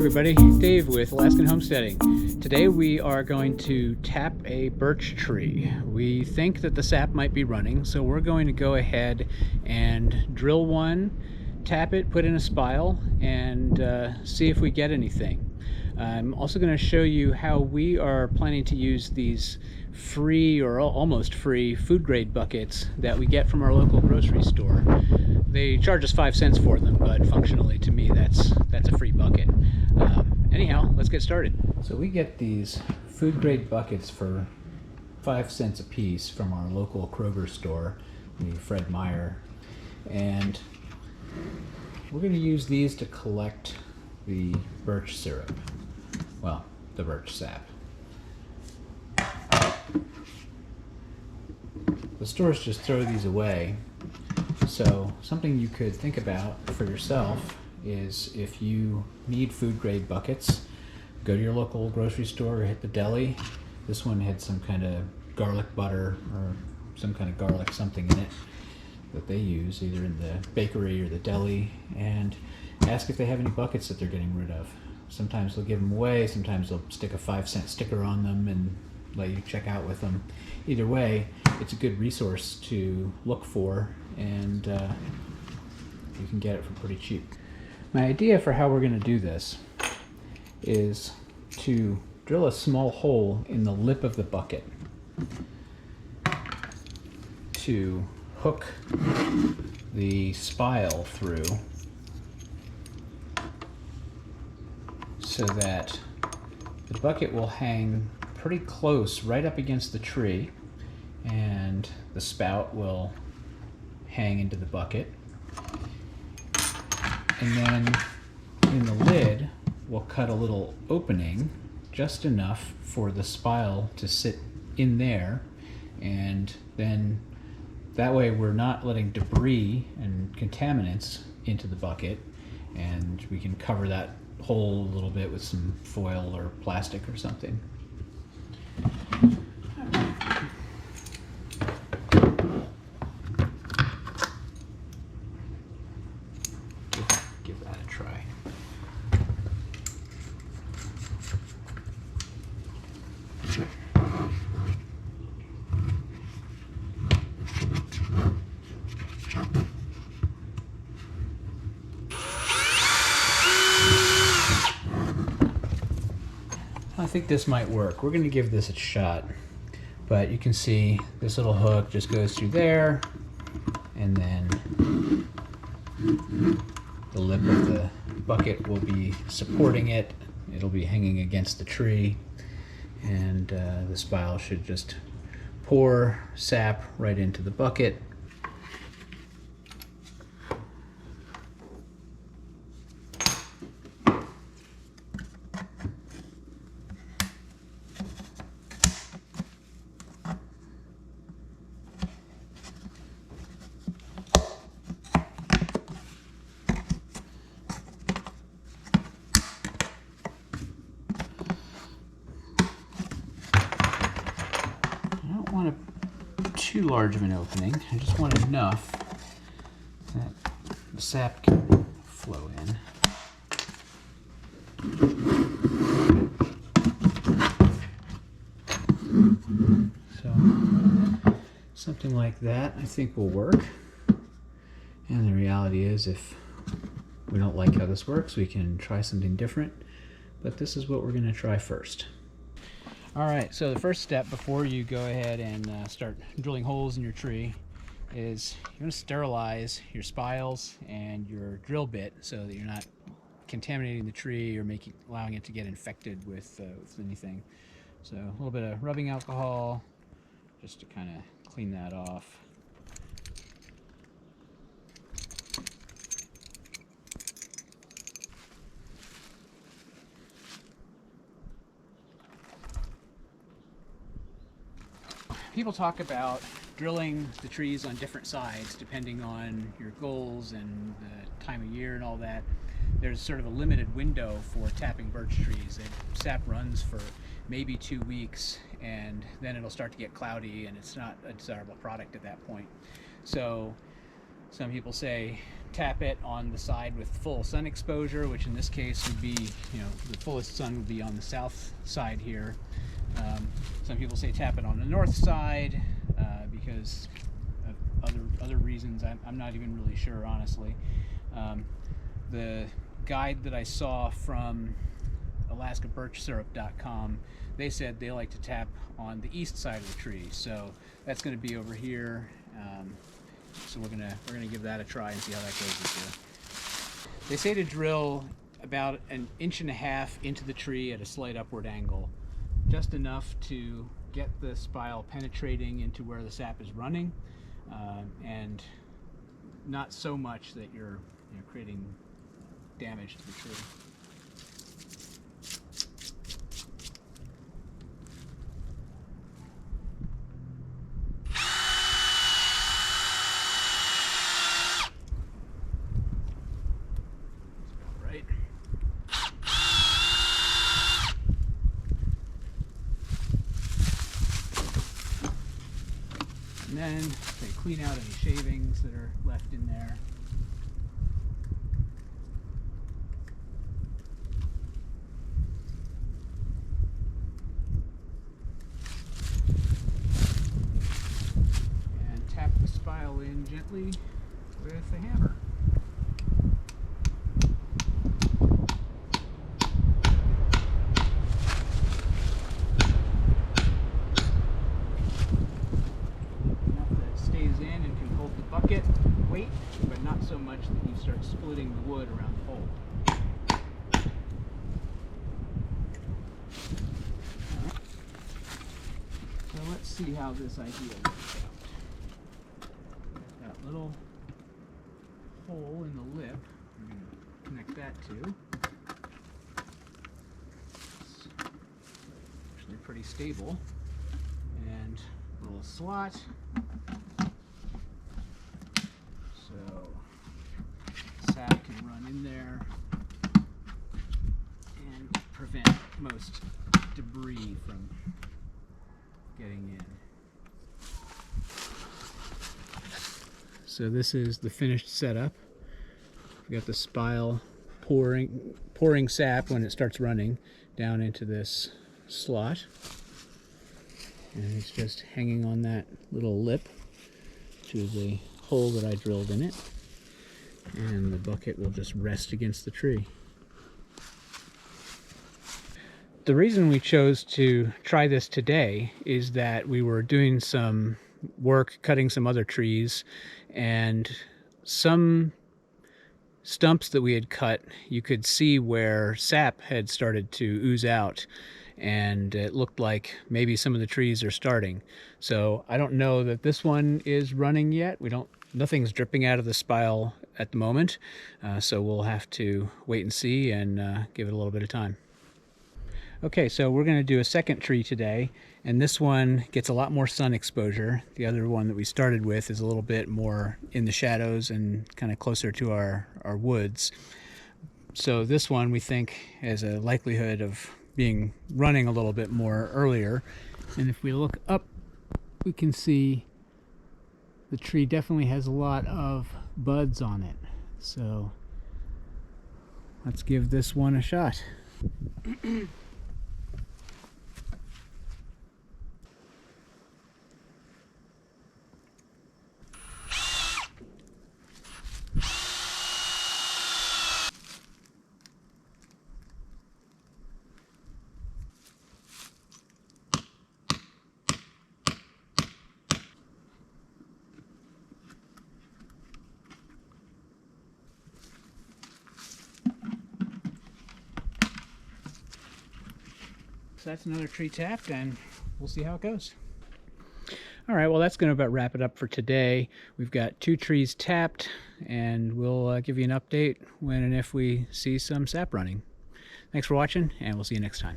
everybody, Dave with Alaskan Homesteading. Today we are going to tap a birch tree. We think that the sap might be running, so we're going to go ahead and drill one, tap it, put in a spile, and see if we get anything. I'm also going to show you how we are planning to use these free or almost free food grade buckets that we get from our local grocery store. They charge us 5 cents for them, but functionally to me that's a free bucket. Anyhow, let's get started. So we get these food grade buckets for 5 cents a piece from our local Kroger store, the Fred Meyer, and we're going to use these to collect the birch syrup. Well, the birch sap. The stores just throw these away, so something you could think about for yourself is if you need food grade buckets, go to your local grocery store or hit the deli. This one had some kind of garlic butter or some kind of garlic something in it that they use either in the bakery or the deli, and ask if they have any buckets that they're getting rid of. Sometimes they'll give them away, sometimes they'll stick a 5-cent sticker on them and let you check out with them. Either way, it's a good resource to look for, and you can get it for pretty cheap. My idea for how we're going to do this is to drill a small hole in the lip of the bucket to hook the spile through so that the bucket will hang pretty close right up against the tree, and the spout will hang into the bucket. And then in the lid, we'll cut a little opening just enough for the spile to sit in there, and then that way we're not letting debris and contaminants into the bucket, and we can cover that hole a little bit with some foil or plastic or something. Give that a try. I think this might work. We're going to give this a shot, but you can see this little hook just goes through there, and then the lip of the bucket will be supporting it. It'll be hanging against the tree, and the spile should just pour sap right into the bucket. Too large of an opening. I just want enough that the sap can flow in. So something like that I think will work. And the reality is, if we don't like how this works, we can try something different, but this is what we're going to try first. Alright, so the first step before you go ahead and start drilling holes in your tree is you're going to sterilize your spiles and your drill bit so that you're not contaminating the tree or allowing it to get infected with anything. So a little bit of rubbing alcohol just to kind of clean that off. People talk about drilling the trees on different sides depending on your goals and the time of year and all that. There's sort of a limited window for tapping birch trees. Sap runs for maybe 2 weeks, and then it'll start to get cloudy and it's not a desirable product at that point. So some people say tap it on the side with full sun exposure, which in this case would be, the fullest sun would be on the south side here. Some people say tap it on the north side because of other reasons. I'm not even really sure, honestly. The guide that I saw from AlaskaBirchSyrup.com, they said they like to tap on the east side of the tree, so that's going to be over here. So we're gonna give that a try and see how that goes this year. They say to drill about 1.5 inches into the tree at a slight upward angle, just enough to get the spile penetrating into where the sap is running, and not so much that you're creating damage to the tree. And then they clean out any shavings that are left in there. And tap the spile in gently with a hammer. Weight, but not so much that you start splitting the wood around the hole. Right. So let's see how this idea works out. That little hole in the lip, we're going to connect that to. It's actually pretty stable. And a little slot. Sap can run in there and prevent most debris from getting in. So this is the finished setup. We've got the spile pouring sap when it starts running down into this slot, and it's just hanging on that little lip to the hole that I drilled in it. And the bucket will just rest against the tree. The reason we chose to try this today is that we were doing some work cutting some other trees, and some stumps that we had cut, you could see where sap had started to ooze out, and it looked like maybe some of the trees are starting. So I don't know that this one is running yet. Nothing's dripping out of the spile at the moment, so we'll have to wait and see and give it a little bit of time. Okay, so we're going to do a second tree today, and this one gets a lot more sun exposure. The other one that we started with is a little bit more in the shadows and kind of closer to our woods. So this one we think has a likelihood of running a little bit more earlier, and if we look up we can see the tree definitely has a lot of buds on it. So let's give this one a shot. So that's another tree tapped, and we'll see how it goes. All right, well, that's going to about wrap it up for today. We've got 2 trees tapped, and we'll give you an update when and if we see some sap running. Thanks for watching, and we'll see you next time.